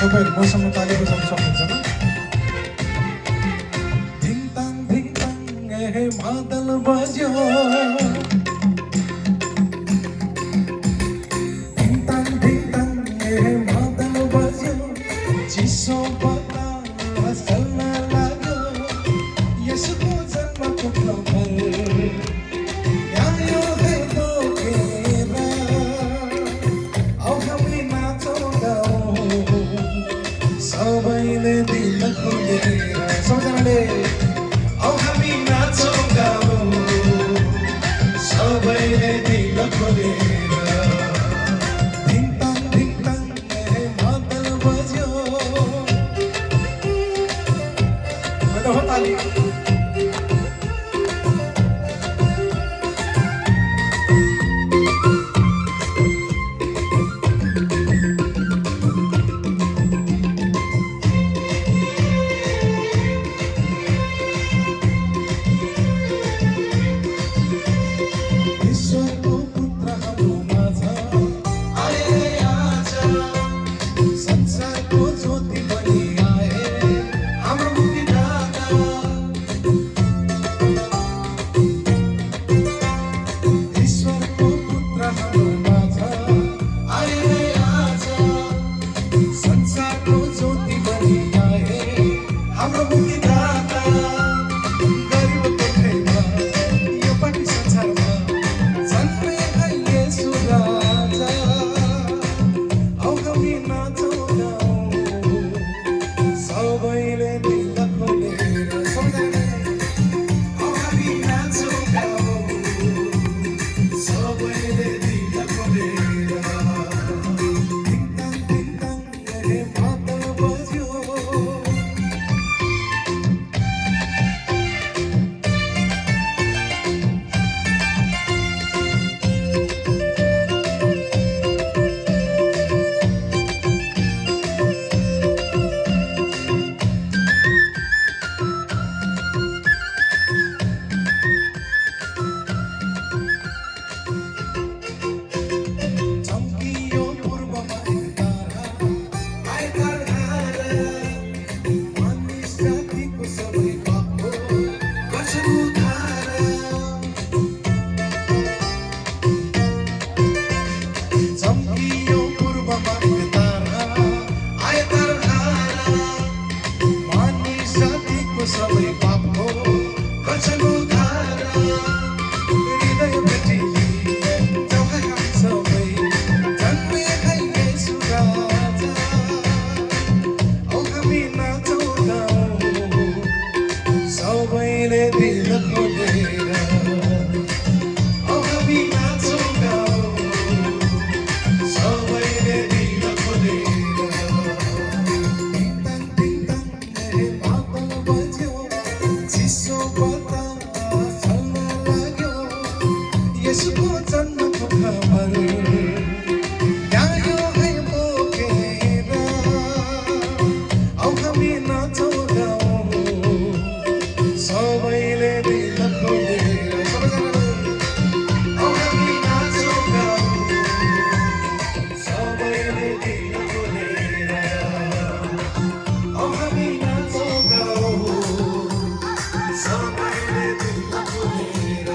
तपाईँहरू मसँग ताली बजाउन सक्नुहुन्छ ल? धिङताङ धिङताङ ए मादल बज्यो, धिङताङ धिङताङ ए मादल बज्यो, चिसो बतास चल्न लाग्यो, यसको जन्मको खबर ल्यायो है बोकेर, आऊ हामी नाचौँ गाउँ, सबैले दिल खोलेर, सबैजनाले आऊ हामी नाचौँ गाउँ, सबैले दिल खोलेर, धिङताङ धिङताङ ए मादल बज्यो। बजाऊ हो ताली। ईश्वरको पुत्रहरूमाझ आए आज, संसारको ज्योति बनी आए हाम्रो मुक्तिदाता। ईश्वरको पुत्रहरूमाझ आए आज, संसारको ज्योति बनी आए हाम्रो मुक्तिदाता। गरिब दुःखीमा यो पाटी संसारमा जन्मे है येशू राजा, आऊ हामी नाचौँ गाउँ, सबैले दिल खोलेर, सबैजनाले आऊ हामी नाचौँ गाउँ, सबैले दिल खोलेर, धिङताङ धिङताङ ए मादल बज्यो। चम्कियो पूर्वमा एक तारा, आए तारा, मानिस जातिको सबै पापको गर्छन् उद्धार। चम्कियो पूर्वमा एक तारा, आए तारा, मानिस जातिको सबै पापको गर्छन् उद्धार। हृदय भेटिली जाऊ है हामी सबै, जन्मे है येशू राजा, आऊ हामी नाचौँ गाउँ, सबैले दिल खोलेर, आऊ हामी नाचौँ गाउँ, सबैले दिल खोलेर, धिङताङ धिङताङ ए मादल बज्यो, चिसो बतास चल्न लाग्यो, यसको जन्मको खबर ल्यायो है बोकेर, आऊ हामी नाचौँ गाउँ, सबैले दिल खोलेर, सबैजनाले आऊ हामी नाचौँ गाउँ, सबैले दिल खोलेर, आऊ हामी नाचौँ गाउँ, सबैले दिल खोलेर।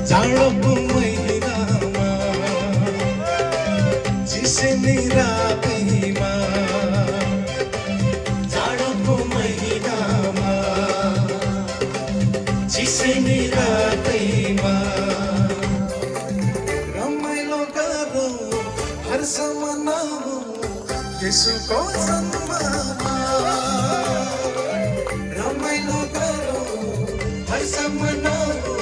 जाडोको महिनामा, चिसनी रातैमा, जाडोको महिनामा, चिसनी रातैमा, रमाइलो गरौँ हर्ष मनाऊ येशूको जन्ममा, रमाइलो गरौँ हर्ष मनाऊ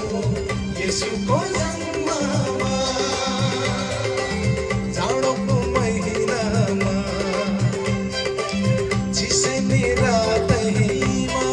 येशूको जन्ममा। जाडोको महिनामा, चिसनी रातैमा,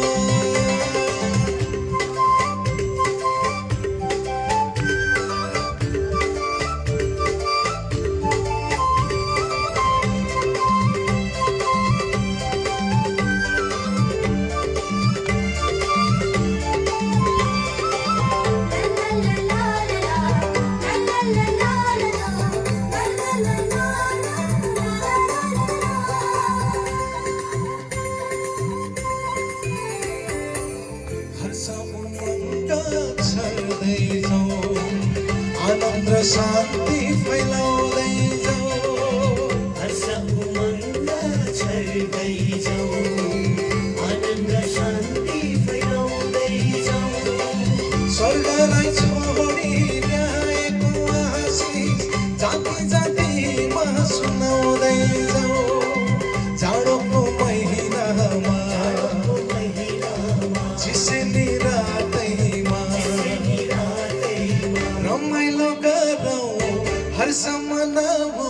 हर्ष मनाऊ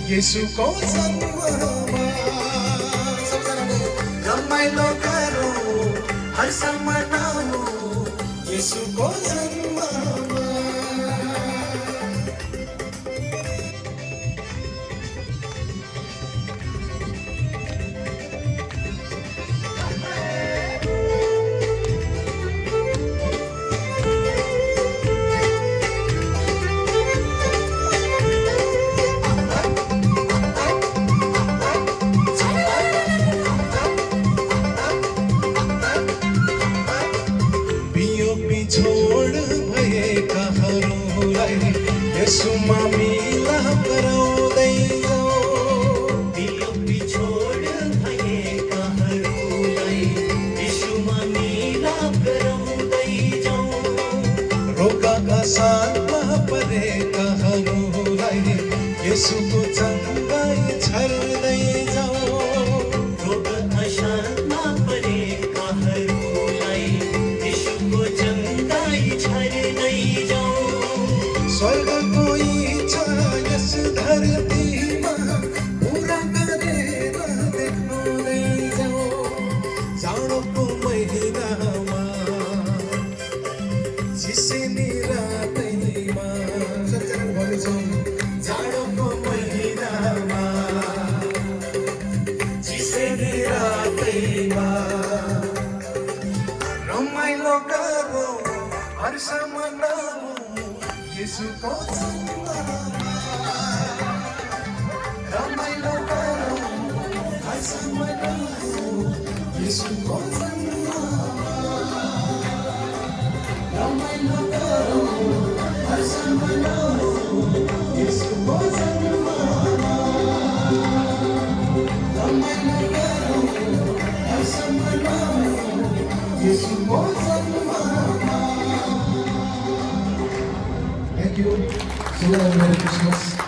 येशूको जन्ममा सबैजनाले रमाइलो गरौँ हर्ष मनाऊ येशूको जन्ममा छोड भएकाहरूलाई यसुमा मिलाप गराउँदै जाऊ बिछोड भएकाहरूलाई यसुमा मिलाप गराउँदै जाऊ रोगका साथमा परेकाहरूलाई यसुको चङ्गाई छर्दै जाऊ रोगका साथमा परेकाहरूलाई स्वर्गको इच्छा यस धरतीमा पुरा गरेर देखाउँदै जाऊ जाडोको महिनामा चिसोनी रातैमा सबैजना भन्छौँ जाडोको महिनामा चिसोनी रातैमा रमाइलो गरौँ हर्ष मनाऊ येशूको जन्ममा रमाइलो गरौँ हर्ष मनाऊ येशूको जन्ममा रमाइलो गरौँ हर्ष मनाऊ येशूको जन्ममा रमाइलो गरौँ हर्ष मनाऊ येशूको जन्ममा Thank you. See you later. Merry Christmas.